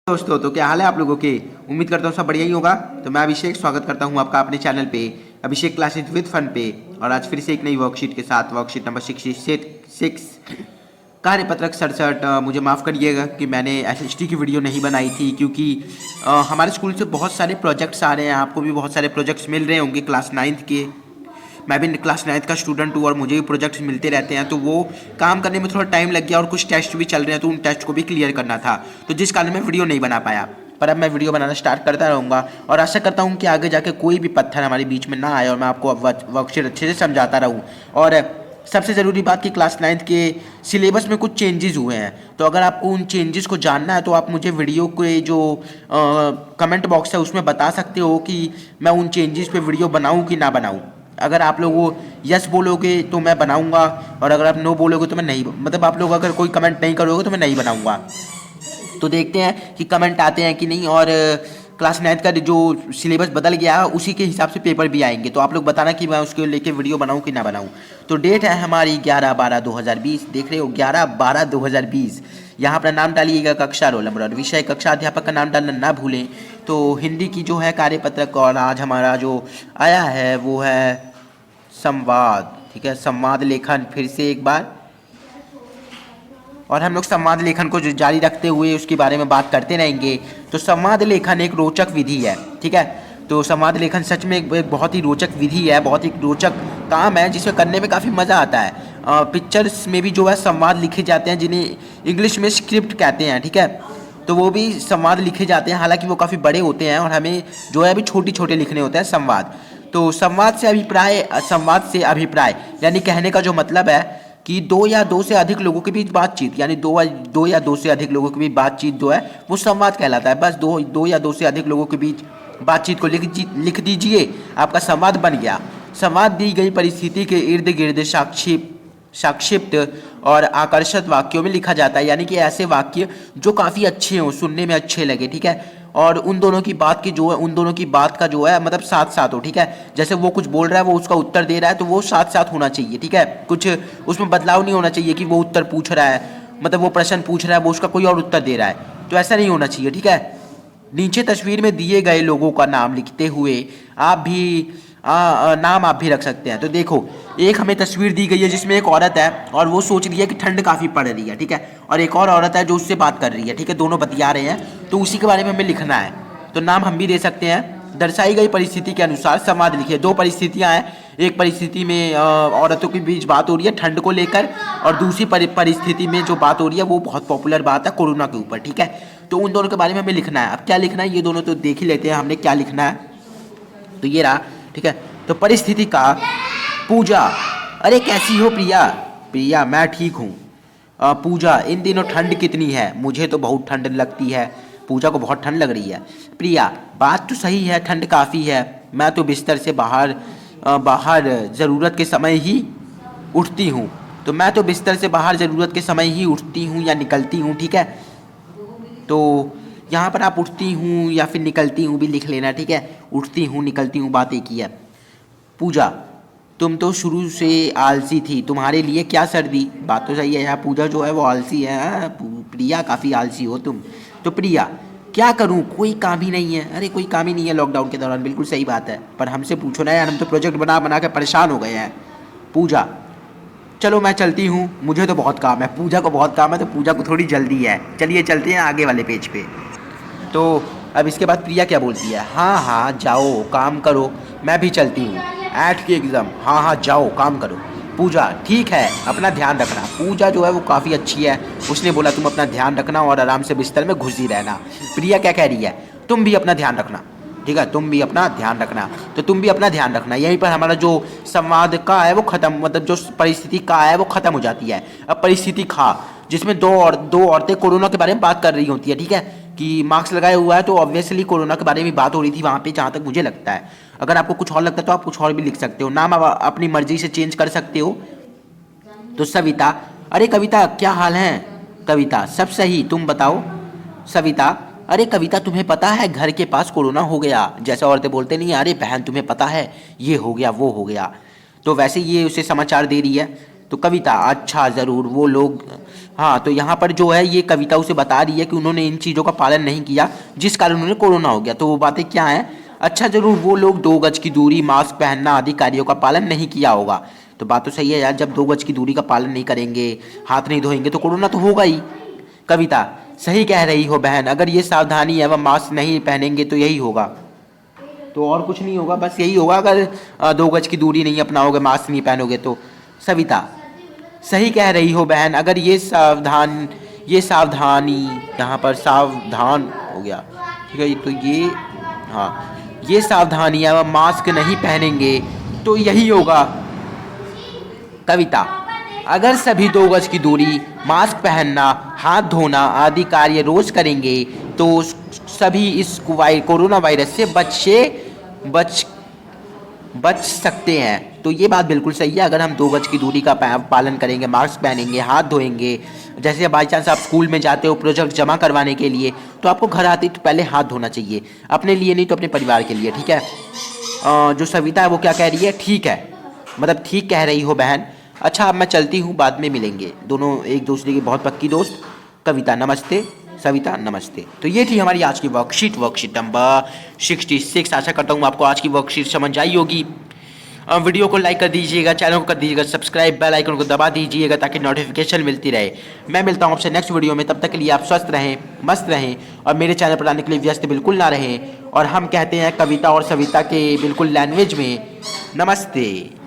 दोस्तों, तो क्या हाल है आप लोगों के। उम्मीद करता हूँ सब बढ़िया ही होगा। तो मैं अभिषेक स्वागत करता हूँ आपका अपने चैनल पे, अभिषेक क्लासेज विद फन पे। और आज फिर से एक नई वर्कशीट के साथ, वर्कशीट नंबर 66 कार्यपत्रक 67। मुझे माफ़ करिएगा कि मैंने एसएसटी की वीडियो नहीं बनाई थी, क्योंकि हमारे स्कूल से बहुत सारे प्रोजेक्ट्स आ रहे हैं। आपको भी बहुत सारे प्रोजेक्ट्स मिल रहे होंगे क्लास 9th के। मैं भी क्लास 9th का स्टूडेंट हूँ और मुझे भी प्रोजेक्ट्स मिलते रहते हैं, तो वो काम करने में थोड़ा टाइम लग गया और कुछ टेस्ट भी चल रहे हैं, तो उन टेस्ट को भी क्लियर करना था, तो जिस कारण मैं वीडियो नहीं बना पाया। पर अब मैं वीडियो बनाना स्टार्ट करता रहूँगा और आशा करता हूँ कि आगे जाके कोई भी पत्थर हमारे बीच में ना आए और मैं आपको वर्कशीट अच्छे से समझाता रहूँ। और सबसे ज़रूरी बात कि क्लास 9th के सिलेबस में कुछ चेंजेस हुए हैं, तो अगर आपको उन चेंजेस को जानना है तो आप मुझे वीडियो के जो कमेंट बॉक्स है उसमें बता सकते हो कि मैं उन चेंजेस पे वीडियो बनाऊँ कि ना बनाऊँ। अगर आप लोग यस बोलोगे तो मैं बनाऊंगा, और अगर आप नो बोलोगे तो मैं नहीं, मतलब आप लोग अगर कोई कमेंट नहीं करोगे तो मैं नहीं बनाऊंगा। तो देखते हैं कि कमेंट आते हैं कि नहीं। और क्लास 9th का जो सिलेबस बदल गया है उसी के हिसाब से पेपर भी आएंगे, तो आप लोग बताना कि मैं उसके लेके वीडियो बनाऊं कि ना बनाऊं। तो डेट है हमारी 11/12/2020, देख रहे हो 11/12/2020। यहाँ अपना नाम डालिएगा, कक्षा, रोल नंबर और विषय। कक्षा अध्यापक का नाम डालना ना भूलें। तो हिंदी की जो है कार्यपत्रक, और आज हमारा जो आया है वो है संवाद। ठीक है, संवाद लेखन फिर से एक बार। और हम लोग संवाद लेखन को जो जारी रखते हुए उसके बारे में बात करते रहेंगे। तो संवाद लेखन एक रोचक विधि है, ठीक है। तो संवाद लेखन सच में एक बहुत ही रोचक विधि है, बहुत ही रोचक काम है, जिसमें करने में काफ़ी मज़ा आता है। पिक्चर्स में भी जो है संवाद लिखे जाते हैं, जिन्हें इंग्लिश में स्क्रिप्ट कहते हैं, ठीक है। तो वो भी संवाद लिखे जाते हैं, हालांकि वो काफ़ी बड़े होते हैं और हमें जो है अभी छोटे छोटे लिखने होते हैं संवाद। तो संवाद से अभिप्राय यानी कहने का जो मतलब है कि दो या दो से अधिक लोगों के बीच बातचीत, यानी दो या दो से अधिक लोगों के बीच बातचीत जो है वो संवाद कहलाता है। बस दो या दो से अधिक लोगों के बीच बातचीत को लिख दीजिए, आपका संवाद बन गया। संवाद दी गई परिस्थिति के इर्द गिर्द संक्षिप्त और आकर्षक वाक्यों में लिखा जाता है, यानी कि ऐसे वाक्य जो काफ़ी अच्छे हों, सुनने में अच्छे लगे, ठीक है। और उन दोनों की बात का जो है मतलब साथ साथ हो, ठीक है। जैसे वो कुछ बोल रहा है, वो उसका उत्तर दे रहा है, तो वो साथ साथ होना चाहिए, ठीक है। कुछ उसमें बदलाव नहीं होना चाहिए कि वो उत्तर पूछ रहा है, मतलब वो प्रश्न पूछ रहा है, वो उसका कोई और उत्तर दे रहा है, तो ऐसा नहीं होना चाहिए, ठीक है। नीचे तस्वीर में दिए गए लोगों का नाम लिखते हुए नाम आप भी रख सकते हैं। तो देखो, एक हमें तस्वीर दी गई है जिसमें एक औरत है और वो सोच रही है कि ठंड काफ़ी पड़ रही है, ठीक है। और एक और औरत है जो उससे बात कर रही है, ठीक है। दोनों बतिया रहे हैं, तो उसी के बारे में हमें लिखना है। तो नाम हम भी दे सकते हैं। दर्शाई गई परिस्थिति के अनुसार संवाद लिखिए। दो परिस्थितियाँ हैं, एक परिस्थिति में औरतों के बीच बात हो रही है ठंड को लेकर, और दूसरी परिस्थिति में जो बात हो रही है वो बहुत पॉपुलर बात है कोरोना के ऊपर, ठीक है। तो उन दोनों के बारे में हमें लिखना है। अब क्या लिखना है ये दोनों तो देख ही लेते हैं हमने क्या लिखना है। तो ये रहा, ठीक है। तो परिस्थिति का पूजा, अरे कैसी हो प्रिया। प्रिया, मैं ठीक हूँ। पूजा, इन दिनों ठंड कितनी है। मुझे तो बहुत ठंड लगती है। पूजा को बहुत ठंड लग रही है। प्रिया, बात तो सही है, ठंड काफ़ी है। मैं तो बिस्तर से बाहर ज़रूरत के समय ही उठती हूँ। तो मैं तो बिस्तर से बाहर ज़रूरत के समय ही उठती हूँ या निकलती हूँ, ठीक है। तो यहाँ पर आप उठती हूँ या फिर निकलती हूँ भी लिख लेना, ठीक है। उठती हूँ निकलती हूँ बात एक ही है। पूजा, तुम तो शुरू से आलसी थी, तुम्हारे लिए क्या सर्दी। बात तो सही है, यहाँ पूजा जो है वो आलसी है। हाँ? प्रिया, काफ़ी आलसी हो तुम। तो प्रिया, क्या करूँ, कोई काम ही नहीं है। अरे कोई काम ही नहीं है लॉकडाउन के दौरान, बिल्कुल सही बात है। पर हमसे पूछो ना यार, हम तो प्रोजेक्ट बना बना के परेशान हो गए हैं। पूजा, चलो मैं चलती हूँ, मुझे तो बहुत काम है। पूजा को बहुत काम है तो पूजा को थोड़ी जल्दी है। चलिए चलते हैं आगे वाले पेज पे। तो अब इसके बाद प्रिया क्या बोलती है। हाँ हाँ जाओ काम करो, मैं भी चलती हूँ। 8 की एग्ज़ाम, हाँ हाँ जाओ काम करो। पूजा, ठीक है, अपना ध्यान रखना। पूजा जो है वो काफ़ी अच्छी है, उसने बोला तुम अपना ध्यान रखना और आराम से बिस्तर में घुसी रहना। प्रिया क्या कह रही है, तुम भी अपना ध्यान रखना, ठीक है। तुम भी अपना ध्यान रखना, तो तुम भी अपना ध्यान रखना। यहीं पर हमारा जो संवाद का है वो ख़त्म, मतलब जो परिस्थिति का है वो ख़त्म हो जाती है। अब परिस्थिति खा, जिसमें दो औरतें कोरोना के बारे में बात कर रही होती है, ठीक है। कि मास्क लगाया हुआ है तो ऑब्वियसली कोरोना के बारे में बात हो रही थी वहाँ पे, जहाँ तक मुझे लगता है। अगर आपको कुछ और लगता है तो आप कुछ और भी लिख सकते हो, नाम आप अपनी मर्जी से चेंज कर सकते हो। तो सविता, अरे कविता क्या हाल है। कविता, सब सही, तुम बताओ। सविता, अरे कविता तुम्हें पता है घर के पास कोरोना हो गया। जैसे औरतें बोलते नहीं, अरे बहन तुम्हें पता है ये हो गया वो हो गया। तो वैसे ये उसे समाचार दे रही है। तो कविता अच्छा ज़रूर वो लोग, हाँ तो यहाँ पर जो है ये कविता उसे बता रही है कि उन्होंने इन चीज़ों का पालन नहीं किया जिस कारण उन्हें कोरोना हो गया। तो वो बातें क्या हैं? अच्छा ज़रूर वो लोग 2 गज की दूरी, मास्क पहनना आदि कार्यों का पालन नहीं किया होगा। तो बात तो सही है यार, जब 2 गज की दूरी का पालन नहीं करेंगे, हाथ नहीं धोएंगे तो कोरोना तो होगा ही। कविता सही कह रही हो बहन, अगर ये सावधानी एवं मास्क नहीं पहनेंगे तो यही होगा। तो और कुछ नहीं होगा, बस यही होगा अगर 2 गज की दूरी नहीं अपनाओगे, मास्क नहीं पहनोगे तो। सविता सही कह रही हो बहन, अगर ये सावधानी, यहाँ पर सावधान हो गया, ठीक है, तो ये, हाँ ये सावधानियाँ एवं मास्क नहीं पहनेंगे तो यही होगा। कविता अगर सभी 2 गज की दूरी, मास्क पहनना, हाथ धोना आदि कार्य रोज करेंगे तो सभी इस कोरोना वायरस से बच बच सकते हैं। तो ये बात बिल्कुल सही है, अगर हम 2 गज की दूरी का पालन करेंगे, मास्क पहनेंगे, हाथ धोएंगे। जैसे बाई चांस आप स्कूल में जाते हो प्रोजेक्ट जमा करवाने के लिए, तो आपको घर आते तो पहले हाथ धोना चाहिए, अपने लिए नहीं तो अपने परिवार के लिए, ठीक है। जो सविता है वो क्या कह रही है? ठीक है, मतलब ठीक कह रही हो बहन। अच्छा अब मैं चलती हूँ, बाद में मिलेंगे। दोनों एक दूसरे के बहुत पक्की दोस्त। कविता नमस्ते, सविता नमस्ते। तो ये थी हमारी आज की वर्कशीट नंबर 66। आशा करता हूँ आपको आज की वर्कशीट समझ आई होगी। वीडियो को लाइक कर दीजिएगा, चैनल को कर दीजिएगा सब्सक्राइब, बेल आइकन को दबा दीजिएगा ताकि नोटिफिकेशन मिलती रहे। मैं मिलता हूँ आपसे नेक्स्ट वीडियो में, तब तक के लिए आप स्वस्थ रहें, मस्त रहें और मेरे चैनल पर आने के लिए व्यस्त बिल्कुल ना रहें। और हम कहते हैं कविता और सविता के बिल्कुल लैंग्वेज में, नमस्ते।